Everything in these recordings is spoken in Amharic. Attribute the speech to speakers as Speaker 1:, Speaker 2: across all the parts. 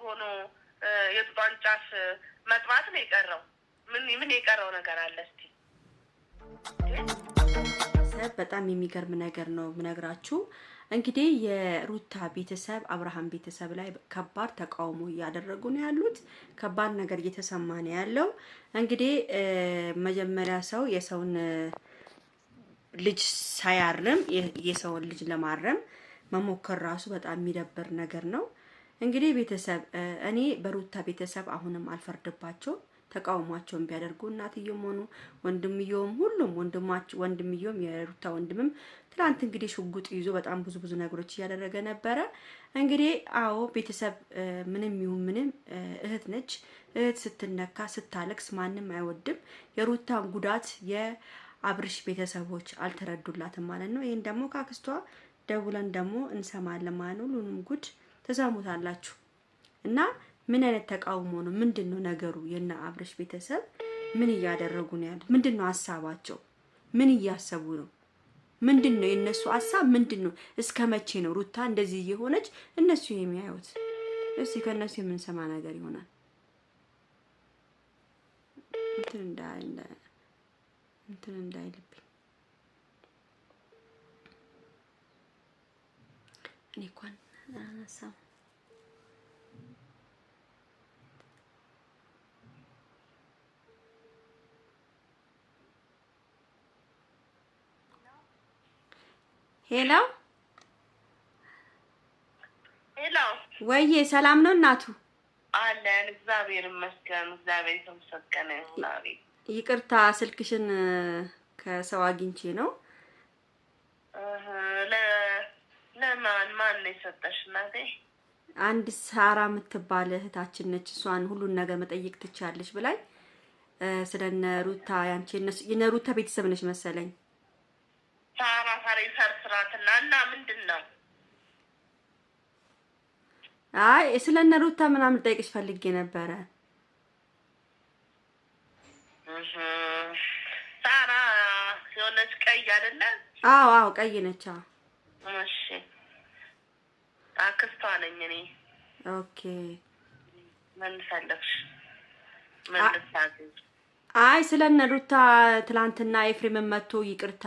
Speaker 1: ሆኖ የጡቷን ጫፍ መጥባት ነው የቀረው። ምን የቀረው ነገር አለ እስቲ?
Speaker 2: በጣም የሚገርም ነገር ነው ምነግራችሁ። እንግዲህ የሩታ ቤተሰብ አብርሃም ቤተሰብ ላይ ከባድ ተቃውሞ እያደረጉ ነው ያሉት። ከባድ ነገር እየተሰማ ነው ያለው። እንግዲህ መጀመሪያ ሰው የሰውን ልጅ ሳያርም የሰውን ልጅ ለማረም መሞከር ራሱ በጣም የሚደብር ነገር ነው። እንግዲህ ቤተሰብ እኔ በሩታ ቤተሰብ አሁንም አልፈርድባቸው። ተቃውሟቸውን ቢያደርጉ እናትየውም ሆኑ ወንድምየውም ሁሉም ወንድምየውም የሩታ ወንድምም ትላንት እንግዲህ ሽጉጥ ይዞ በጣም ብዙ ነገሮች እያደረገ ነበረ። እንግዲህ አዎ ቤተሰብ ምንም ይሁን ምንም እህት ነች። እህት ስትነካ ስታለቅስ ማንም አይወድም። የሩታን ጉዳት የአብርሽ ቤተሰቦች አልተረዱላትም ማለት ነው። ይሄን ደግሞ ካክስቷ ደውለን ደግሞ እንሰማለን ማለት ነው። ሁሉንም ጉድ ተሰሙታላችሁ እና ምን አይነት ተቃውሞ ነው? ምንድነው ነገሩ? የና አብርሽ ቤተሰብ ምን እያደረጉ ነው ያሉት? ምንድነው ሐሳባቸው? ምን እያሰቡ ነው? ምንድነው የነሱ ሐሳብ ምንድነው? እስከ መቼ ነው ሩታ እንደዚህ እየሆነች እነሱ የሚያዩት? እስቲ ከነሱ የምንሰማ ነገር ይሆናል። እንትን እንዳይልብኝ እኔ እንኳን አናሳው ሄሎ ወይዬ ሰላም ነው እናቱ?
Speaker 1: አለን እግዚአብሔር ይመስገን። እግዚአብሔር ይመስገን።
Speaker 2: ይቅርታ ስልክሽን ከሰው አግኝቼ ነው።
Speaker 1: ማን ነው የሰጠሽ እናቴ?
Speaker 2: አንድ ሳራ የምትባል እህታችን ነች። እሷን ሁሉን ነገር መጠየቅ ትቻለሽ ብላኝ ስለነ ሩታ ያንቺ የነ ሩታ ቤተሰብ ነሽ መሰለኝ።
Speaker 1: ሳራ ሰርስራትና እና ምንድነው?
Speaker 2: አይ ስለነ ሩታ ምናምን ጠይቅሽ ፈልጌ ነበረ።
Speaker 1: ሳራ የሆነች ቀይ አይደለ?
Speaker 2: አዎ ቀይ ነች።
Speaker 1: እሺ አክስቷ ነኝ እኔ።
Speaker 2: ኦኬ
Speaker 1: ምን ፈለግሽ? ምን ልታገኝ?
Speaker 2: አይ ስለነ ሩታ ትላንትና ኤፍሬም መጥቶ ይቅርታ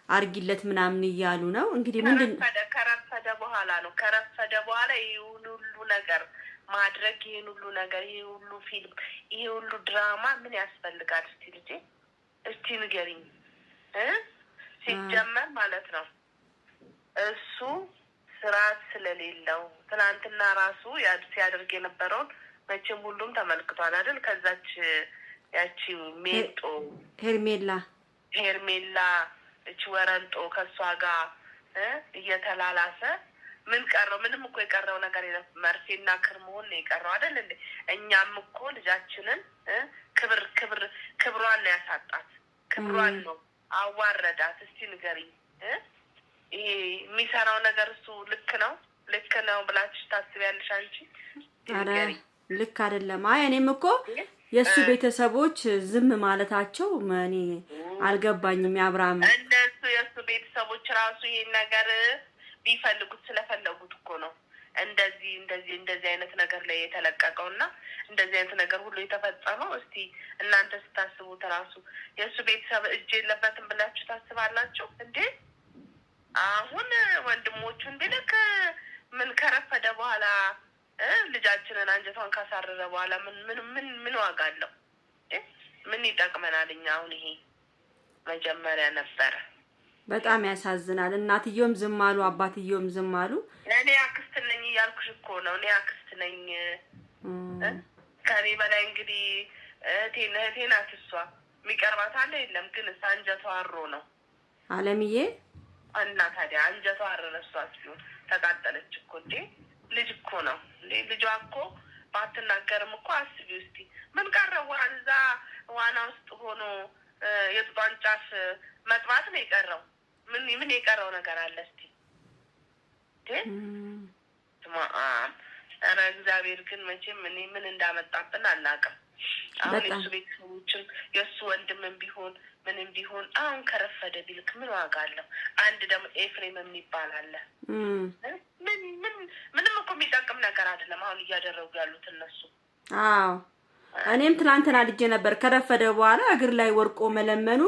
Speaker 2: አርጊለት ምናምን እያሉ ነው። እንግዲህ ምንድን
Speaker 1: ከረፈደ በኋላ ነው። ከረፈደ በኋላ ይሄን ሁሉ ነገር ማድረግ፣ ይሄን ሁሉ ነገር፣ ይሄ ሁሉ ፊልም፣ ይሄ ሁሉ ድራማ ምን ያስፈልጋል? እስቲ ልጄ እስቲ ንገሪኝ። ሲጀመር ማለት ነው እሱ ስርዓት ስለሌለው ትናንትና ራሱ ሲያደርግ የነበረውን መቼም ሁሉም ተመልክቷል አይደል? ከዛች ያቺ ሜጦ ሄርሜላ እቺ ወረንጦ ከሷ ጋር እየተላላሰ ምን ቀረው? ምንም እኮ የቀረው ነገር የለም። መርፌና ክር መሆን ነው የቀረው አይደል እንዴ? እኛም እኮ ልጃችንን ክብሯን ነው ያሳጣት። ክብሯን ነው አዋረዳት። እስቲ ንገሪኝ፣ ይሄ የሚሰራው ነገር እሱ ልክ ነው ብላችሁ ታስቢያለሽ አንቺ?
Speaker 2: አረ ልክ አይደለም። አይ እኔም እኮ የሱ ቤተሰቦች ዝም ማለታቸው እኔ አልገባኝም። ያብራም
Speaker 1: እንደሱ የሱ ቤተሰቦች ራሱ ይሄን ነገር ቢፈልጉት ስለፈለጉት እኮ ነው እንደዚህ አይነት ነገር ላይ የተለቀቀውና እንደዚህ አይነት ነገር ሁሉ የተፈጸመው። እስቲ እናንተ ስታስቡት ራሱ የሱ ቤተሰብ እጅ የለበትም ብላችሁ ታስባላችሁ እንዴ? አሁን ወንድሞቹን ቢልክ ምን ከረፈደ በኋላ ልጃችንን አንጀቷን ካሳረረ በኋላ ምን ዋጋ አለው? ምን ይጠቅመናል? እኛ አሁን ይሄ መጀመሪያ ነበረ።
Speaker 2: በጣም ያሳዝናል። እናትየውም ዝም አሉ፣ አባትየውም ዝም አሉ።
Speaker 1: እኔ አክስት ነኝ እያልኩሽ እኮ ነው። እኔ አክስት ነኝ። ከኔ በላይ እንግዲህ እህቴ ናት እሷ። የሚቀርባት አለ የለም፣ ግን አንጀቷ አሮ ነው
Speaker 2: አለምዬ።
Speaker 1: እና ታዲያ አንጀቷ አረረ። እሷ ሲሆን ተቃጠለች እኮ እንዴ! ልጅ እኮ ነው እንዴ! ልጇ እኮ ባትናገርም እኮ አስቢ እስቲ ምን ቀረው? እዛ ዋና ውስጥ ሆኖ የጡቷን ጫፍ መጥባት ነው የቀረው። ምን የቀረው ነገር አለ እስቲ? ኧረ እግዚአብሔር ግን መቼም እኔ ምን እንዳመጣብን አናውቅም። አሁን የሱ ቤተሰቦችም የሱ ወንድምም ቢሆን ምንም ቢሆን አሁን ከረፈደ ቢልክ ምን ዋጋ አለው? አንድ ደግሞ ኤፍሬም የሚባል አለ። ምንም እኮ የሚጠቅም ነገር አይደለም አሁን እያደረጉ ያሉት እነሱ።
Speaker 2: አዎ እኔም ትናንትና ልጄ ነበር ከረፈደ በኋላ እግር ላይ ወርቆ መለመኑ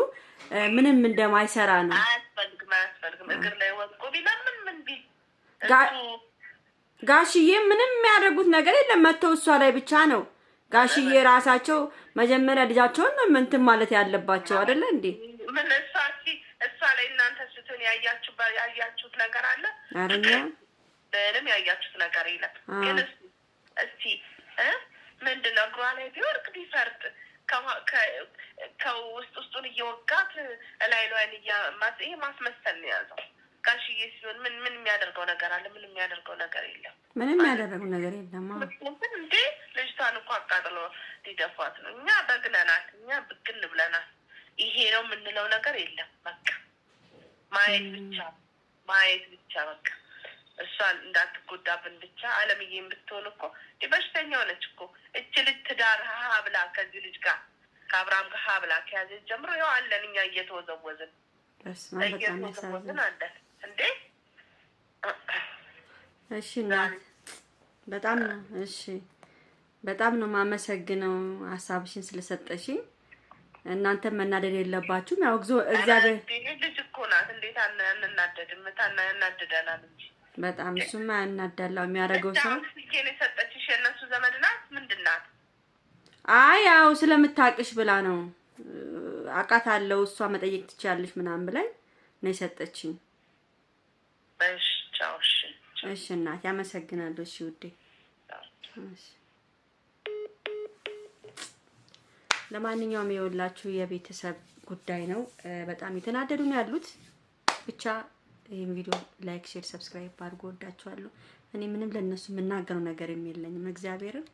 Speaker 2: ምንም እንደማይሰራ ነው።
Speaker 1: አያስፈልግም እግር ላይ ወርቆ ቢለምን ምን ቢል
Speaker 2: ጋሽዬ ምንም የሚያደርጉት ነገር የለም። መተው እሷ ላይ ብቻ ነው ጋሽዬ ራሳቸው መጀመሪያ ልጃቸውን ነው እንትን ማለት ያለባቸው አይደለ እንዴ?
Speaker 1: ምን እሷ ላይ እናንተ ስትሆን ያያችሁት ነገር አለ?
Speaker 2: አረኛ
Speaker 1: ምንም ያያችሁት ነገር የለም። ግን እስቲ ምንድነው እግሯ ላይ ቢወርቅ ቢፈርጥ ከውስጡን እየወጋት ላይ ይሄ ማስመሰል ነው የያዘው። ጋሽዬ ሲሆን ምን የሚያደርገው ነገር አለ? ምንም የሚያደርገው ነገር የለም።
Speaker 2: ምንም ያደረገው ነገር የለም።
Speaker 1: እንዴ ልጅቷን እኮ አቃጥሎ ሊደፏት ነው። እኛ በግነናል፣ እኛ ብግን ብለናል። ይሄ ነው የምንለው ነገር የለም። በቃ ማየት ብቻ በቃ እሷን እንዳትጎዳብን ብቻ። አለምዬም ብትሆን እኮ በሽተኛ ሆነች እኮ እች ልጅ ትዳር ብላ ከዚህ ልጅ ጋር ከአብርሃም ጋር ብላ ከያዘች ጀምሮ ያው አለን እኛ እየተወዘወዝን አለን እንዴ።
Speaker 2: እሺ እናት በጣም ነው እሺ፣ በጣም ነው የማመሰግነው ሀሳብሽን ስለሰጠሽኝ። እናንተ መናደድ የለባችሁም። ያው እግዚአብሔር
Speaker 1: ልጅ እኮ ናት። እንዴት አንናደድም? ያናደደናል እንጂ
Speaker 2: በጣም እሱማ ያናዳላው የሚያደርገው ሰው።
Speaker 1: ስልኬን የሰጠችሽ የእነሱ ዘመድ ናት? ምንድን ናት?
Speaker 2: አይ ያው ስለምታውቅሽ ብላ ነው። አውቃታለሁ እሷ መጠየቅ ትችያለሽ ምናምን ብላኝ ነው የሰጠችኝ።
Speaker 1: እሺ ቻው።
Speaker 2: እሺ እናቴ አመሰግናለሁ። እሺ ውዴ። እሺ ለማንኛውም የወላችሁ የቤተሰብ ጉዳይ ነው። በጣም የተናደዱ ነው ያሉት። ብቻ ይሄን ቪዲዮ ላይክ፣ ሼር፣ ሰብስክራይብ አድርጎ ወዳችኋለሁ። እኔ ምንም ለነሱ የምናገረው ነገር የለኝም እግዚአብሔርን